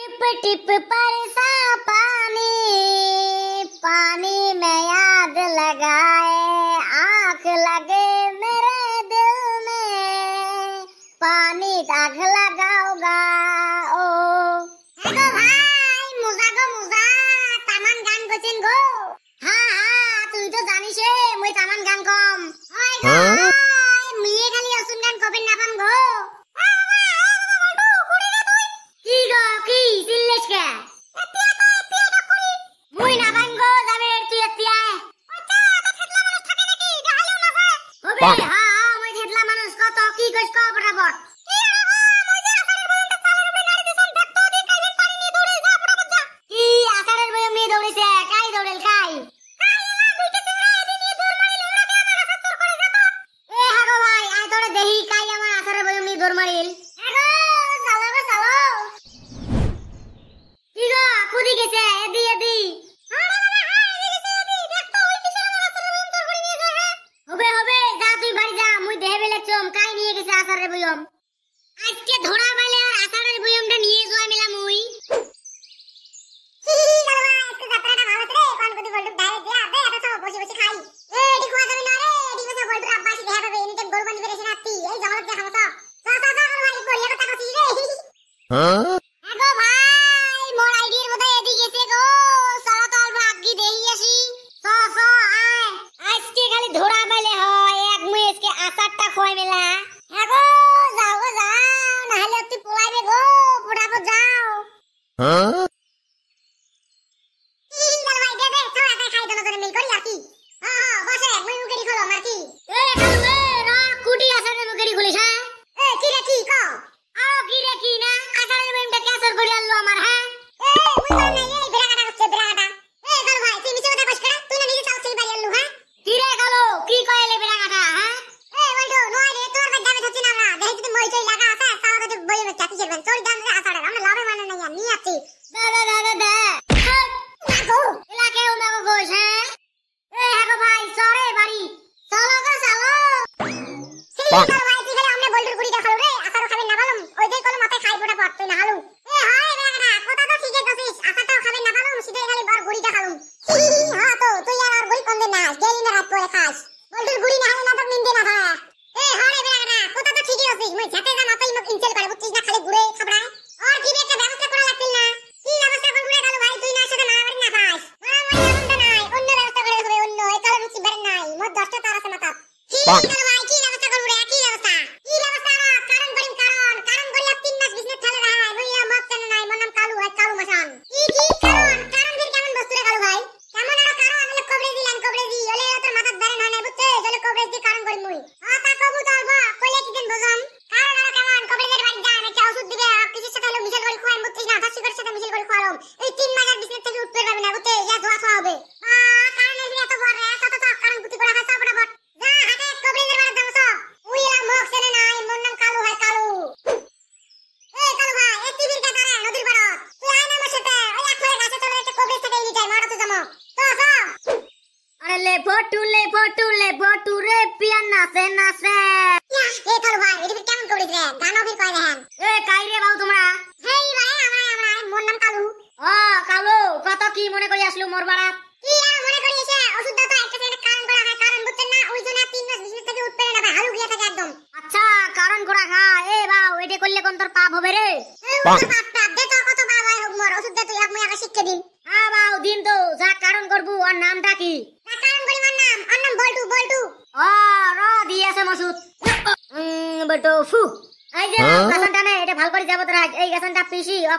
Tip बरसा पानी, पानी में याद लगाए, आँख लगे मेरे दिल में, पानी दाग लगाओगा ओ। हेलो भाई, मुजा गो मुजा, तामान गान गोचेन गो। हाँ हाँ, তুই তো জানিসে মই তামান গান কম। হয় গো ভাই, মিয়ে খালি অসুন গান কবেন না পাম গো। কি গো কি সিল্লেস কে? মুই না ভাঙ্গো যাবে তুই এতিয়া। ওটা তো থেতলা মানুষ থাকে নাকি? গাইও না যায়। হবে হ্যাঁ হ্যাঁ মই থেতলা মানুষ কত কি কইছ ক ফটাফট। কি রে ভাই মই যে আসারের বয়মটা চালের উপরে গাড়ি দিছাম দেখতো দি কাইবেন পানি নিয়ে দৌড়ে যা ফটাফট যা। কি আসারের বয়ম নিয়ে দৌড়েছে? কাই দৌড়েল কাই? কাই না দুইটা চেংড়া এদি নিয়ে দৌড় মারিল ওরা দে আমার আসার চোর করে যা তো। এ হাগো ভাই আই তোরে দেহি কাই আমার আসারের বয়ম নিয়ে দৌড় মারিল। হাগো চালো গো চালো। কি গো কুদি গেছে এদি এদি। আরে বাবা হ্যাঁ এদি গেছে এদি দেখতো ওই পিছনে আমার আসারের বয়ম তোর করে নিয়ে যায়। হ্যাঁ হবে হবে যা তুই বাড়ি যা মুই দেহে বেলে চম কাই নিয়ে গেছে আসারের বয়ম। আজকে ধরা বাইলে আর আসারের বয়মটা নিয়ে যাওয়া মেলা মুই। গালবা আজকে যাত্রাটা ভালো রে কোন কুদি বলটু ডাইরেক্ট দিয়া দে এত সব বসে বসে খাই। এডি খোয়া যাবে না রে এডি কথা বলটু আব্বাসি দেয়া পাবে এনি টাইম গরু বানি বেরেছে নাতি এই জঙ্গলত দেখা মতো সা সা সা ভাই বলিয়া কথা কইছিস রে। হ্যাঁ আগো ভাই মোর আইডির মধ্যে এদি গেছে গো চলো তো অল্প আগি দেই আসি। স স আয় আজকে খালি ধরা বাইলে হয় এক মুই আজকে আচারটা খোয় মেলা। হ্যাঁ গো যাও গো যাও না হলে তুই পলাইবে গো ফটাফট যাও।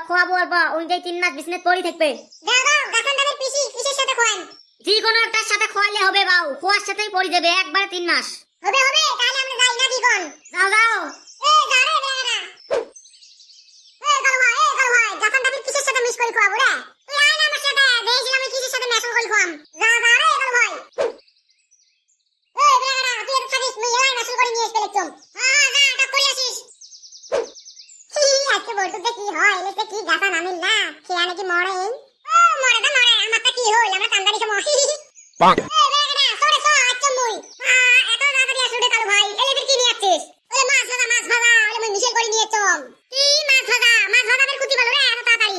খোয়াবো অল্প ওইটাই 3 মাস বিজনেস পড়ি থাকবে। দাও দাও গাছান্ডারের পিসি কিসের সাথে খোয়ান? যে কোনো একটার সাথে খোয়ালে হবে বাউ, খোয়ার সাথেই পড়ি যাবে একবারে 3 মাস। হবে হবে তাহলে আমরা যাই নাকি কোন? যাও যাও। এ যা রে বেড়া। এ গালু ভাই গাছান্ডারের কিসের সাথে মিক্স করে খোয়াবো রে? তুই আয় না আমার সাথে দেখিলাম আমি কিসের সাথে মেশাল করে খোয়াম। যা যা রে গালু ভাই। এ বেড়া তুই এত থাকিস মুই এলাই মেশাল করে নিয়ে এসে লেচম। হ্যাঁ যা এটা করে আসিস। আজকে বলতো দেখি হয় এলে কি গাছা নামিল না খেয়া নাকি মরে। ও মরে দা মরে আমারটা কি হইল আমরা কান্দারি সময়। এ বেড়া সরে সর আচ্ছা মুই এত তাড়াতাড়ি আসলে কালু ভাই এলে কি নিয়ে আসছিস? ওলে মাছ ভাজা ওলে মুই মিশেল করে নিয়ে চল। কি মাছ ভাজা বের কুতি বলো রে এত তাড়াতাড়ি।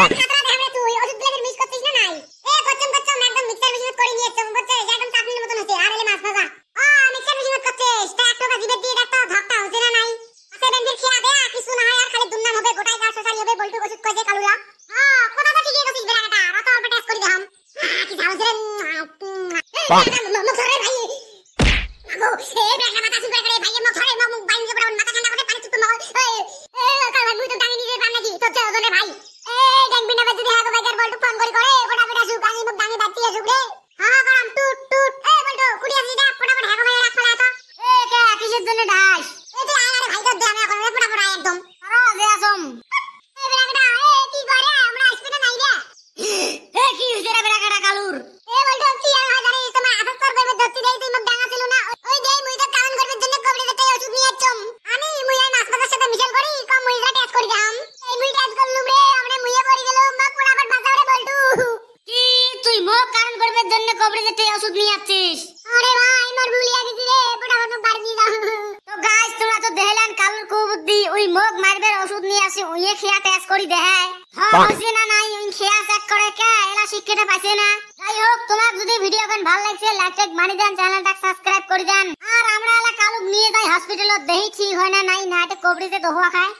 খাতরা দেখাবে তুই ওষুধ গুলো মিস করছিস না নাই এ কচ্চম একদম মিক্সার মেশিন করে নিয়েছ বুঝছিস একদম চাটনির মতন হচ্ছে আর এলে মাছ ভাজা মিক্সার মেশিন করছিস তা একটা জিবে দিয়ে একটা ধক্কা হচ্ছে না নাই আছে বেন্দির খেয়া দে কিছু না হয় আর খালি দুন্নাম হবে গোটাই গাছ সারি হবে বলটু ওষুধ কইছে কালুরা কথা তো ঠিকই কইছিস বেড়াটা রাত অল্প টেস্ট করে দেখাম কি ঝাল রে মুখ ধরে ভাই আগো সে বেড়া মাথা শুন করে ভাই মুখ ধরে মুখ বাইন করে মাথা ঠান্ডা করে পানি চুপ মা কাল ভাই মুই তো ডাঙি নিজে বান নাকি তো যাও জনে ভাই দেখবি না যদি হাগো বাইকার বলটু ফোন করে ফটাফট আসুক আমি মুখ ডাঙি বাতি আসুক রে গরম টুট টুট বলটু কুড়ি আসি দা ফটাফট হাগো ভাই রাখ ফলা তো কে কিসের জন্য ডাস তুই আয় আরে ভাই তো দে আমি এখন ফটাফট আয় একদম যে আসম বেড়াটা কি করে আমরা আসবে না নাই রে কি হইছে রে বেড়াটা কালুর বলটু কি আর হয় জানি তোমার আদর করবে ধরতি দেই তুই মুখ ডাঙা ছিল না ওই দেই মুই তো কারণ করবে জন্য কবরে যেতে ওষুধ নিয়ে আছম আমি মুই আর মাছ ভাজার সাথে মিশাল করি কম মুই টেস্ট করি দাম এই মুই টেস্ট করলুম রে আমরা মুইয়ে পড়ি গেল মুখ ফটাফট বাজাও রে বলটু কি তুই মুখ কারণ করবে জন্য কবরে যেতে ওষুধ নিয়ে আছিস আরে ভাই মোর ভুলিয়া গেছি রে ফটাফট বার দি দাও তো গাইস তোমরা তো দেখলেন কালুর কুবুদ্ধি ওই মুখ মারবে ওষুধ নিয়ে আসি ওইয়ে খেয়া টেস্ট করি দেখায় হইছে না নাই ওই খেয়া চেক করে কে এলা শিক্ষাটা পাইছে না যাই হোক তোমার যদি ভিডিও গান ভালো লাগছে লাইক টেক মারি দেন চ্যানেলটা সাবস্ক্রাইব করে দেন আর আমরা এলা কালুক নিয়ে যাই হসপিটালে দেহি ঠিক হয় না নাই নাটে কবরিতে দোয়া খায়